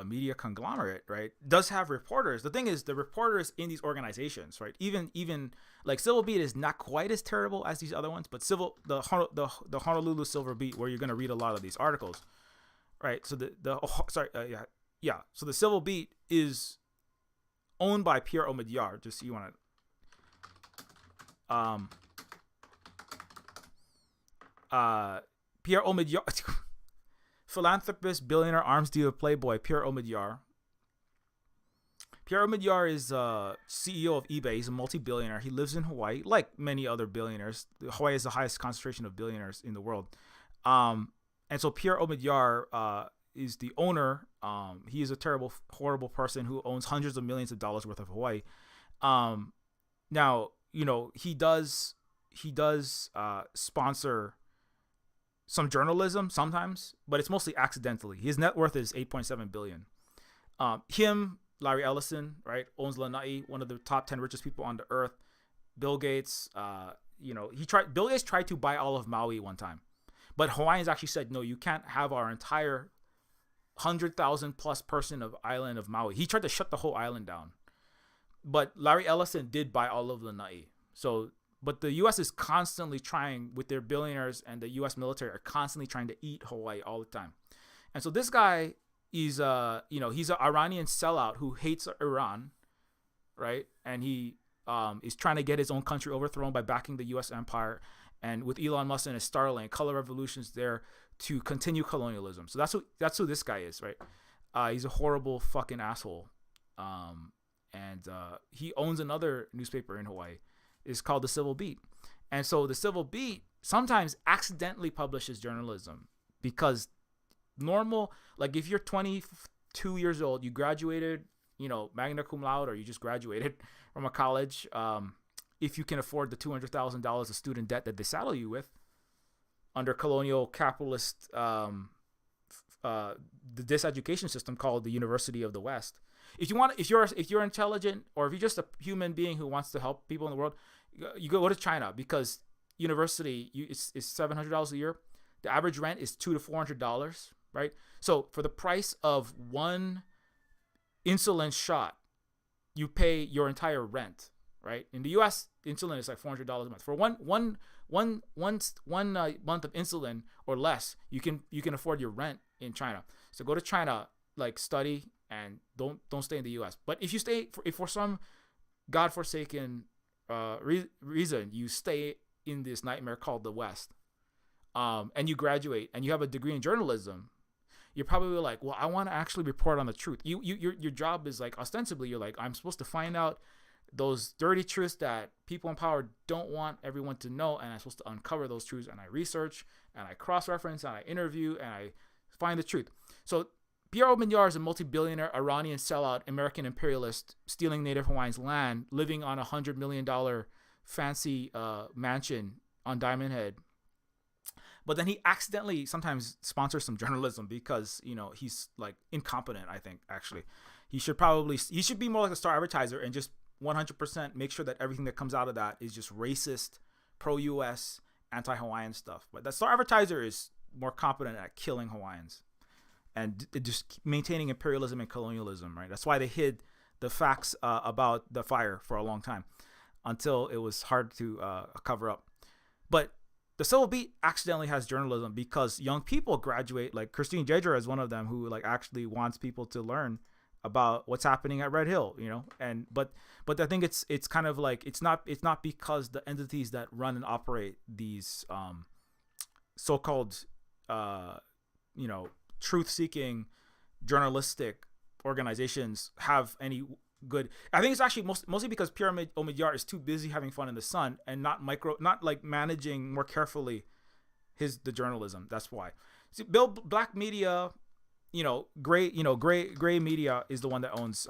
media conglomerate, right, does have reporters. The thing is, the reporters in these organizations, right, even like Civil Beat is not quite as terrible as these other ones, but the Honolulu Silver Beat, where you're going to read a lot of these articles, right? So so the Civil Beat is owned by Pierre Omidyar. Just so you want to, Pierre Omidyar. Philanthropist, billionaire, arms dealer, playboy, Pierre Omidyar. Pierre Omidyar is CEO of eBay. He's a multi-billionaire. He lives in Hawaii, like many other billionaires. Hawaii is the highest concentration of billionaires in the world. And so Pierre Omidyar is the owner. He is a terrible, horrible person who owns hundreds of millions of dollars worth of Hawaii. Now, he does sponsor some journalism sometimes, but it's mostly accidentally. His net worth is $8.7 billion. Larry Ellison, right, owns Lanai, one of the top 10 richest people on the earth. Bill Gates, Bill Gates tried to buy all of Maui one time, but Hawaiians actually said, no, you can't have our entire 100,000 plus person of island of Maui. He tried to shut the whole island down, but Larry Ellison did buy all of Lanai. But the U.S. is constantly trying, with their billionaires and the U.S. military are constantly trying to eat Hawaii all the time. And so this guy is, he's an Iranian sellout who hates Iran, right? And he is trying to get his own country overthrown by backing the U.S. empire. And with Elon Musk and his Starlink, Color Revolution's there to continue colonialism. So that's who this guy is, right? He's a horrible fucking asshole. And he owns another newspaper in Hawaii. Is called the Civil Beat. And so the Civil Beat sometimes accidentally publishes journalism because like if you're 22 years old, you graduated, magna cum laude, or you just graduated from a college, if you can afford the $200,000 of student debt that they saddle you with under colonial capitalist, this education system called the University of the West. If you're intelligent, or if you're just a human being who wants to help people in the world, you go to China, because university is $700 a year. The average rent is $200 to $400, right? So for the price of one insulin shot, you pay your entire rent, right? In the U.S., insulin is like $400 a month. For one month of insulin or less, you can afford your rent in China. So go to China, like study, and don't stay in the U.S. But if you stay, if for some godforsaken reason you stay in this nightmare called the West, and you graduate and you have a degree in journalism, you're probably like, well, I want to actually report on the truth. Your job is like, ostensibly, you're like, I'm supposed to find out those dirty truths that people in power don't want everyone to know, and I'm supposed to uncover those truths, and I research and I cross-reference and I interview and I find the truth. So Pierre Omidyar is a multi-billionaire Iranian sellout American imperialist stealing Native Hawaiians' land, living on $100 million fancy mansion on Diamond Head. But then he accidentally sometimes sponsors some journalism because, you know, he's like incompetent, I think, actually. He should be more like a star advertiser and just 100% make sure that everything that comes out of that is just racist, pro-US, anti-Hawaiian stuff. But that star advertiser is more competent at killing Hawaiians and just maintaining imperialism and colonialism, right? That's why they hid the facts about the fire for a long time until it was hard to cover up. But the Civil Beat accidentally has journalism because young people graduate, like Christine Jager is one of them, who like actually wants people to learn about what's happening at Red Hill, you know. And but I think it's kind of like it's not because the entities that run and operate these so-called you know, truth-seeking journalistic organizations have any good. I think it's actually mostly because Pierre Omidyar is too busy having fun in the sun and not like managing more carefully the journalism. That's why. See, Black Media, you know, Gray Media is the one that owns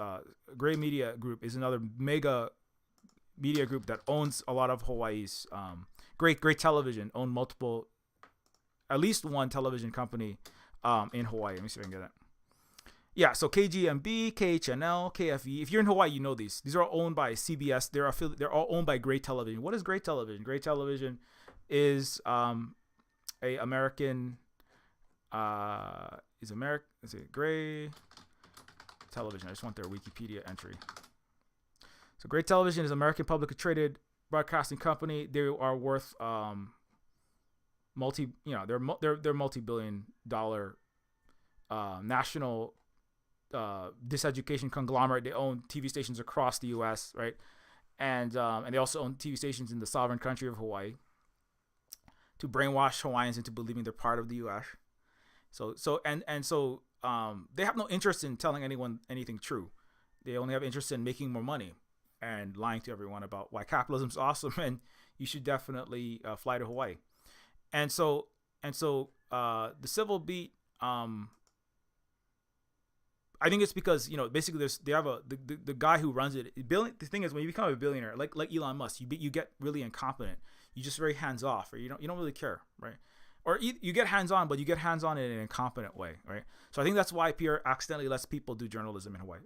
Gray Media Group is another mega media group that owns a lot of Hawaii's Gray Television own multiple, at least one television company in Hawaii. Let me see if I can get that. Yeah, so KGMB, KHNL, KFE. If you're in Hawaii, you know these. These are all owned by CBS. They're all owned by Gray Television. What is Gray Television? Gray Television is a American. Let's see, Gray Television. I just want their Wikipedia entry. So Gray Television is an American publicly traded broadcasting company. They are worth they're multi-billion-dollar national diseducation conglomerate. They own TV stations across the U.S., right? And they also own TV stations in the sovereign country of Hawaii to brainwash Hawaiians into believing they're part of the U.S. So they have no interest in telling anyone anything true. They only have interest in making more money and lying to everyone about why capitalism's awesome and you should definitely fly to Hawaii. And so the Civil Beat, I think it's because, you know, basically they have the guy who runs it. The thing is, when you become a billionaire, like Elon Musk, you get really incompetent. You just very hands off, or you don't really care, right? Or you get hands on, but you get hands on in an incompetent way, right? So I think that's why Pierre accidentally lets people do journalism in Hawaii.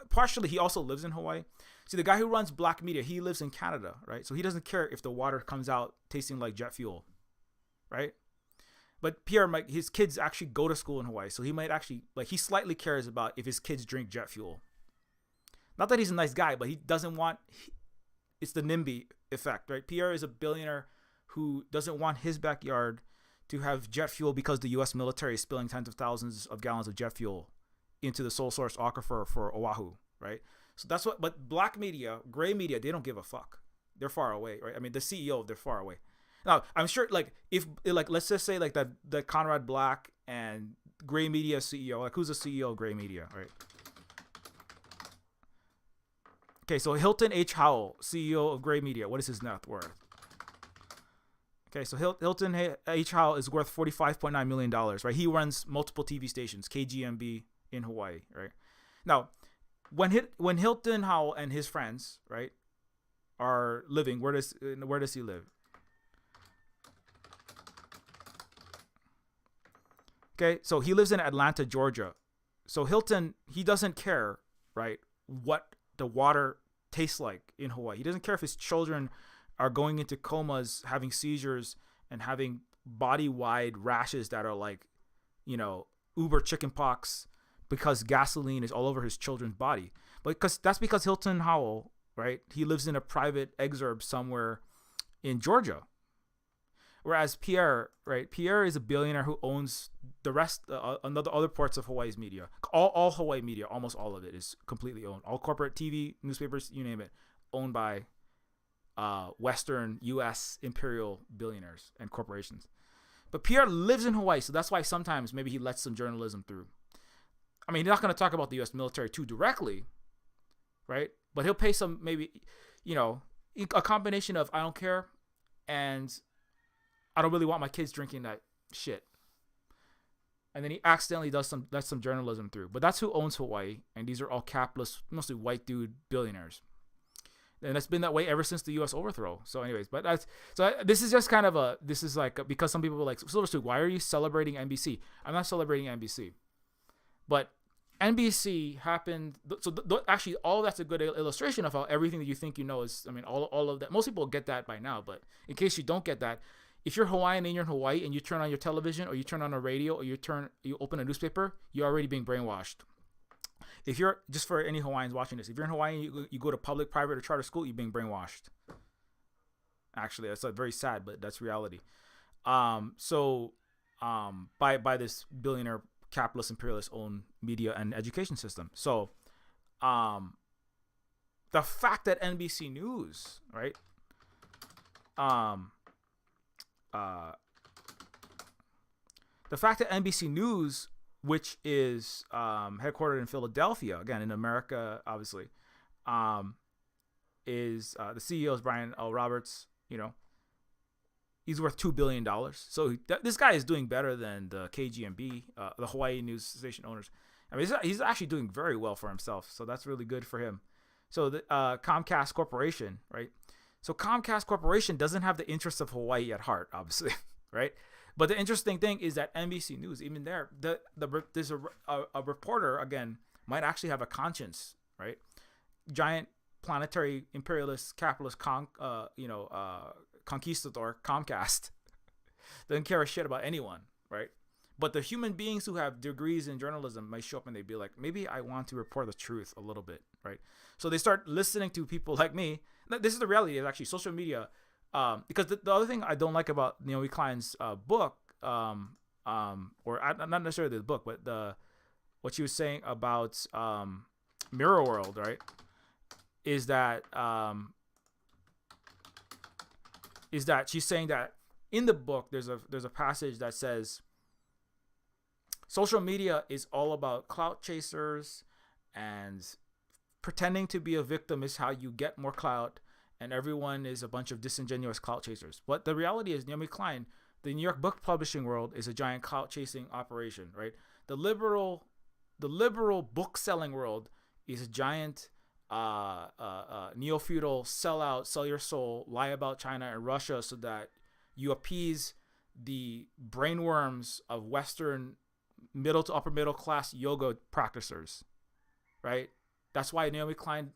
Partially, he also lives in Hawaii. See, the guy who runs Black Media, he lives in Canada, right? So he doesn't care if the water comes out tasting like jet fuel, right? But Pierre, his kids actually go to school in Hawaii, so he might actually, like, he slightly cares about if his kids drink jet fuel. Not that he's a nice guy, but he doesn't want, it's the NIMBY effect, right? Pierre is a billionaire who doesn't want his backyard to have jet fuel because the U.S. military is spilling tens of thousands of gallons of jet fuel into the sole source aquifer for Oahu, right? So that's what, but Black Media, Gray Media, they don't give a fuck. They're far away, right? I mean, the CEO, they're far away. Now, I'm sure, like, if, like, let's just say, like, that Conrad Black and Gray Media CEO, like, who's the CEO of Gray Media, right? Okay, so Hilton H. Howell, CEO of Gray Media, what is his net worth? Okay, so Hilton H. Howell is worth $45.9 million, right? He runs multiple TV stations, KGMB in Hawaii, right? Now, when Hilton Howell and his friends, right, are living, where does he live? Okay, so he lives in Atlanta, Georgia. So Hilton, he doesn't care, right, what the water tastes like in Hawaii. He doesn't care if his children are going into comas, having seizures, and having body-wide rashes that are like, you know, uber chickenpox because gasoline is all over his children's body. But that's because Hilton Howell, right, he lives in a private exurb somewhere in Georgia. Whereas Pierre, right, Pierre is a billionaire who owns the rest, other parts of Hawaii's media. All Hawaii media, almost all of it is completely owned. All corporate TV, newspapers, you name it, owned by Western U.S. imperial billionaires and corporations. But Pierre lives in Hawaii, so that's why sometimes maybe he lets some journalism through. I mean, he's not going to talk about the U.S. military too directly, right? but he'll pay some, maybe, a combination of I don't care and I don't really want my kids drinking that shit. And then he accidentally lets some journalism through. But that's who owns Hawaii, and these are all capitalist, mostly white dude billionaires. And it's been that way ever since the U.S. overthrow. So, anyways, this is just kind of because some people were like, Silver Spook, why are you celebrating NBC? I'm not celebrating NBC, but NBC happened. So actually, all that's a good illustration of how everything that you think you know is. I mean, all of that. Most people get that by now, but in case you don't get that, if you're Hawaiian and you're in Hawaii and you turn on your television or you turn on a radio or you open a newspaper, you're already being brainwashed. If you're, just for any Hawaiians watching this, if you're in Hawaii and you go to public, private, or charter school, you're being brainwashed. Actually, that's very sad, but that's reality. By this billionaire capitalist imperialist owned media and education system. So, the fact that NBC News, right? The fact that NBC News, which is headquartered in Philadelphia, again in America, obviously, is the CEO is Brian L. Roberts. He's worth $2 billion. So this guy is doing better than the KGMB, the Hawaii news station owners. I mean, he's actually doing very well for himself. So that's really good for him. So the Comcast Corporation, right? So Comcast Corporation doesn't have the interests of Hawaii at heart, obviously, right? But the interesting thing is that NBC News, even there, there's a reporter, again, might actually have a conscience, right? Giant planetary imperialist capitalist conquistador Comcast doesn't care a shit about anyone, right? But the human beings who have degrees in journalism might show up and they'd be like, maybe I want to report the truth a little bit, right? So they start listening to people like me. This is the reality, is actually social media. Because the other thing I don't like about Naomi Klein's book, or not necessarily the book, but what she was saying about Mirror World, right, is that she's saying that in the book there's a passage that says social media is all about clout chasers, and pretending to be a victim is how you get more clout. And everyone is a bunch of disingenuous clout chasers. But the reality is, Naomi Klein, the New York book publishing world is a giant clout chasing operation, right? The liberal book selling world is a giant neo-feudal sell your soul, lie about China and Russia so that you appease the brainworms of Western middle to upper middle class yoga practitioners, right? That's why Naomi Klein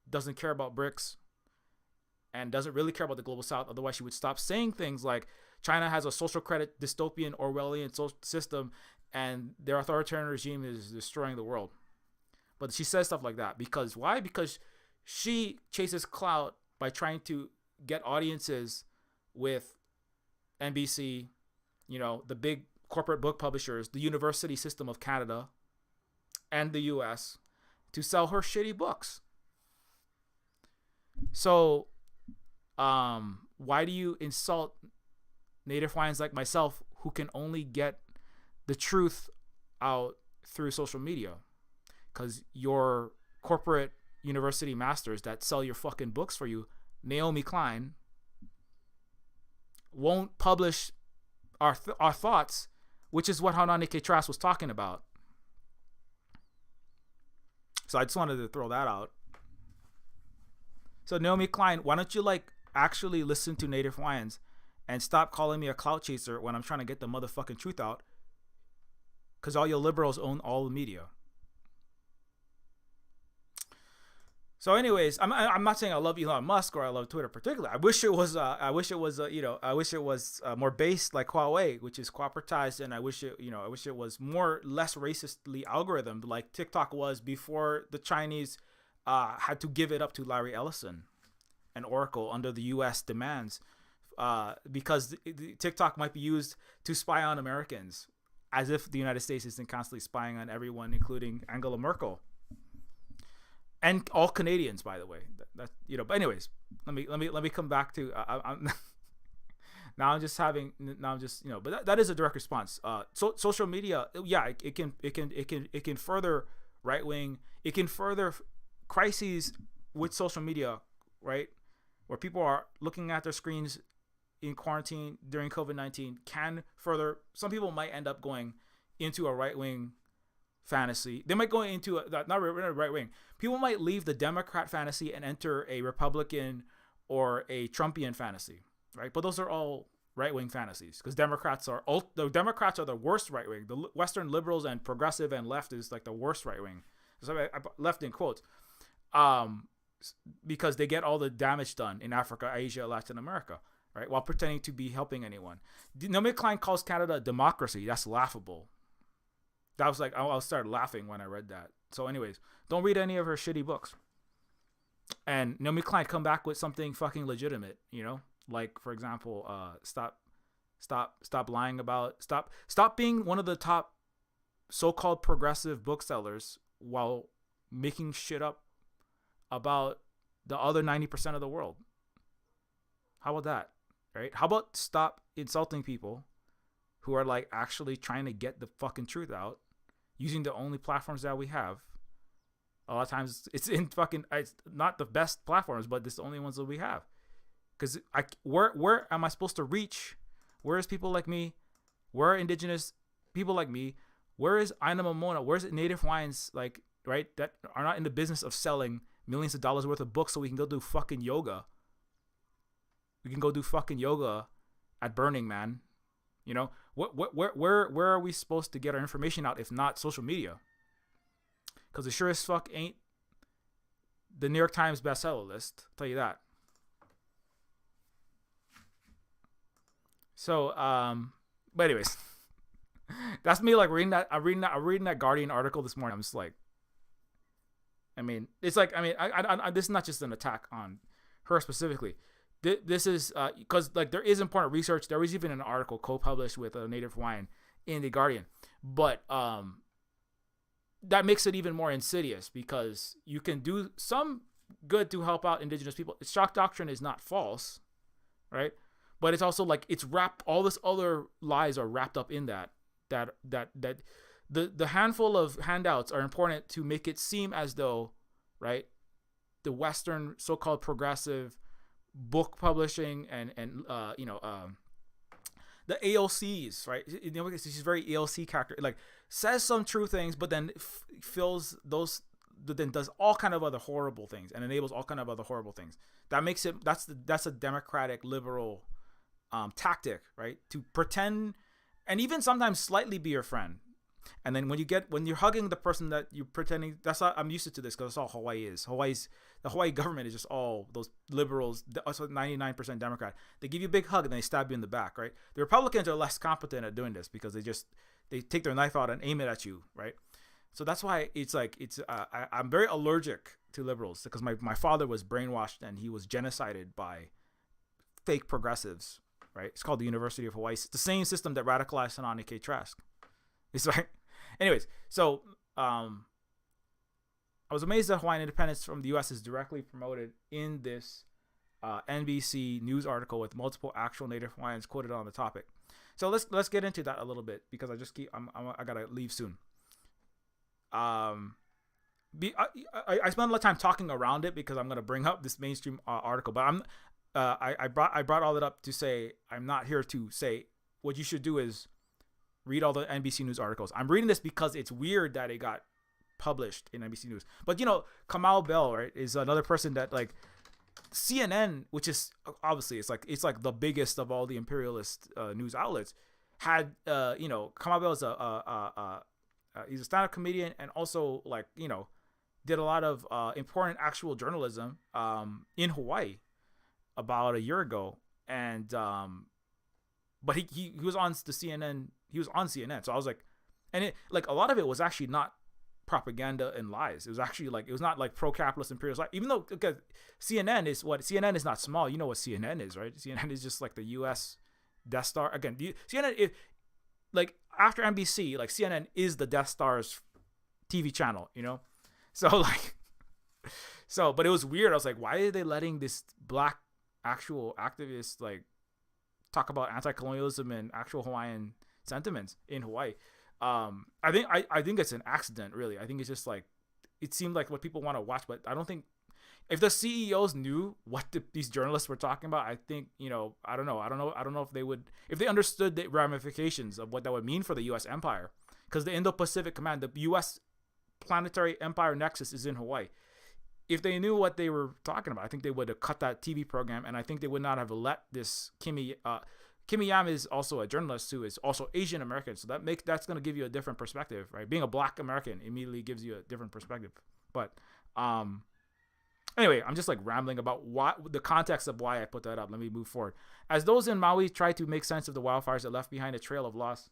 doesn't care about BRICS and doesn't really care about the global south. Otherwise, she would stop saying things like China has a social credit dystopian Orwellian social system and their authoritarian regime is destroying the world. But she says stuff like that because why? Because she chases clout by trying to get audiences with NBC, the big corporate book publishers, the university system of Canada and the US to sell her shitty books. So, why do you insult Native Hawaiians like myself who can only get the truth out through social media? Because your corporate university masters that sell your fucking books for you, Naomi Klein, won't publish our thoughts, which is what Haunani K. Trask was talking about. So I just wanted to throw that out. So Naomi Klein, why don't you actually listen to Native Hawaiians and stop calling me a clout chaser when I'm trying to get the motherfucking truth out? Because all your liberals own all the media. So, anyways, I'm not saying I love Elon Musk or I love Twitter particularly. I wish it was more based like Huawei, which is corporatized, and I wish it was less racistly algorithmed like TikTok was before the Chinese had to give it up to Larry Ellison and Oracle under the U.S. demands, because TikTok might be used to spy on Americans, as if the United States isn't constantly spying on everyone, including Angela Merkel. And all Canadians, by the way. But anyways, let me come back to. But that is a direct response. So social media, yeah, it can further right wing. It can further crises with social media, right, where people are looking at their screens in quarantine during COVID-19 can further. Some people might end up going into a right wing fantasy. They might go into not right wing. People might leave the Democrat fantasy and enter a Republican or a Trumpian fantasy, right? But those are all right wing fantasies because the Democrats are the worst right wing. The Western liberals and progressive and left is like the worst right wing. So I left in quotes, because they get all the damage done in Africa, Asia, Latin America, right? While pretending to be helping anyone. Naomi Klein calls Canada a democracy. That's laughable. That was like, I started laughing when I read that. So anyways, don't read any of her shitty books. And Naomi Klein come back with something fucking legitimate, like for example, stop lying about, stop being one of the top so-called progressive booksellers while making shit up about the other 90% of the world. How about that? Right? How about stop insulting people who are like actually trying to get the fucking truth out using the only platforms that we have. A lot of times it's not the best platforms, but it's the only ones that we have. Because where am I supposed to reach? Where is people like me? Where are indigenous people like me? Where is Aina Momona? Where's Native Hawaiians, like, right, that are not in the business of selling millions of dollars worth of books so we can go do fucking yoga? We can go do fucking yoga at Burning Man. Where are we supposed to get our information out if not social media? Because it sure as fuck ain't the New York Times bestseller list. I'll tell you that. So, but anyways, that's me like reading that. I'm reading that Guardian article this morning. I'm just like, it's like, this is not just an attack on her specifically. This is because like there is important research. There was even an article co-published with a Native Hawaiian in the Guardian, but that makes it even more insidious because you can do some good to help out indigenous people. Shock doctrine is not false, right? But it's also like it's wrapped. All this other lies are wrapped up in that the handful of handouts are important to make it seem as though, right, the Western so-called progressive book publishing and the AOCs, right? She's very AOC character, like says some true things, but then fills those, then does all kind of other horrible things and enables all kind of other horrible things. That makes it that's a democratic liberal tactic, right? To pretend and even sometimes slightly be your friend. And then when you're hugging the person that you're pretending, I'm used to this because that's all Hawaii is. The Hawaii government is just all those liberals, also 99% Democrat. They give you a big hug and then they stab you in the back, right? The Republicans are less competent at doing this because they take their knife out and aim it at you, right? So that's why I'm very allergic to liberals because my father was brainwashed and he was genocided by fake progressives, right? It's called the University of Hawaii. It's the same system that radicalized Sanani K. Trask. It's right. Anyways, so I was amazed that Hawaiian independence from the U.S. is directly promoted in this NBC news article with multiple actual Native Hawaiians quoted on the topic. So let's get into that a little bit because I gotta leave soon. I spent a lot of time talking around it because I'm gonna bring up this mainstream article, but I brought all that up to say I'm not here to say what you should do is read all the NBC News articles. I'm reading this because it's weird that it got published in NBC News. But Kamau Bell, right, is another person that like CNN, which is obviously it's like the biggest of all the imperialist news outlets, had Kamau Bell is he's a stand-up comedian and also like did a lot of important actual journalism in Hawaii about a year ago, and but he was on the CNN. He was on CNN, so I was like, and it like a lot of it was actually not propaganda and lies. It was actually like it was not like pro-capitalist imperialist, even though because CNN is not small. You know what CNN is, right? CNN is just like the U.S. Death Star. Again, CNN, like after NBC, like CNN is the Death Star's TV channel, So but it was weird. I was like, why are they letting this black actual activist like talk about anti-colonialism and actual Hawaiian sentiments in Hawaii? I think it's an accident, really. I think it's just like it seemed like what people want to watch, but I don't think if the CEOs knew what these journalists were talking about, I think, I don't know if they would, if they understood the ramifications of what that would mean for the U.S. empire, because the Indo-Pacific Command, the U.S. planetary empire nexus is in Hawaii. If they knew what they were talking about, I think they would have cut that TV program, and I think they would not have let this Kimmy Yam is also a journalist who is also Asian American, so that's going to give you a different perspective, right? Being a Black American immediately gives you a different perspective. But anyway, I'm just like rambling about the context of why I put that up. Let me move forward. As those in Maui try to make sense of the wildfires that left behind a trail of loss,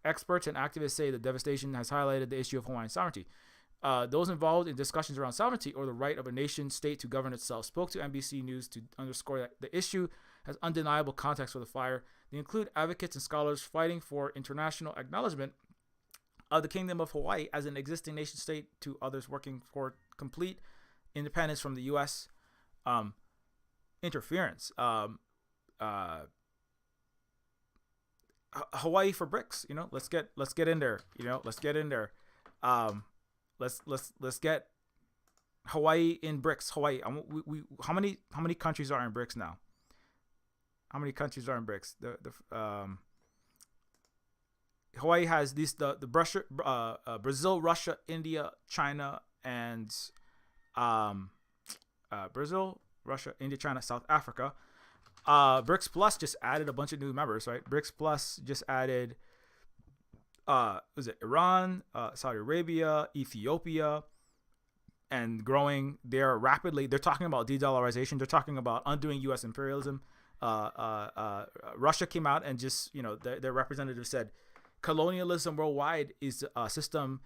experts and activists say the devastation has highlighted the issue of Hawaiian sovereignty. Those involved in discussions around sovereignty or the right of a nation state to govern itself spoke to NBC News to underscore that the issue has undeniable context for the fire. They include advocates and scholars fighting for international acknowledgement of the Kingdom of Hawaii as an existing nation state, to others working for complete independence from the U.S. Interference. Hawaii for BRICS. Let's get in there. Let's get in there. Let's get Hawaii in BRICS. Hawaii. How many countries are in BRICS now? How many countries are in BRICS? Hawaii has Brazil, Russia, India, China, and Brazil, Russia, India, China, South Africa. BRICS Plus just added a bunch of new members, right? BRICS Plus just added was it Iran, Saudi Arabia, Ethiopia, and growing. They're talking about de-dollarization. They're talking about undoing U.S. imperialism. Russia came out and just, their representative said colonialism worldwide is a system,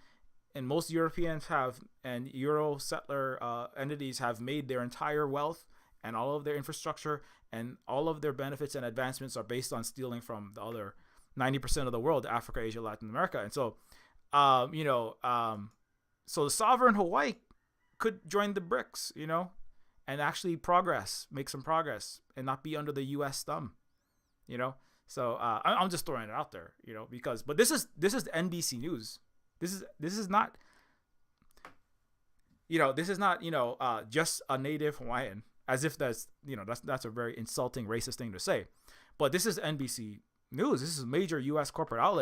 and most Europeans and Euro settler entities have made their entire wealth and all of their infrastructure and all of their benefits and advancements are based on stealing from the other 90% of the world, Africa, Asia, Latin America. And so, so the sovereign Hawaii could join the BRICS, and actually make some progress and not be under the U.S. thumb, So I'm just throwing it out there, but this is NBC News. This is not, just a native Hawaiian, as if that's a very insulting, racist thing to say. But this is NBC News. This is a major U.S. corporate outlet.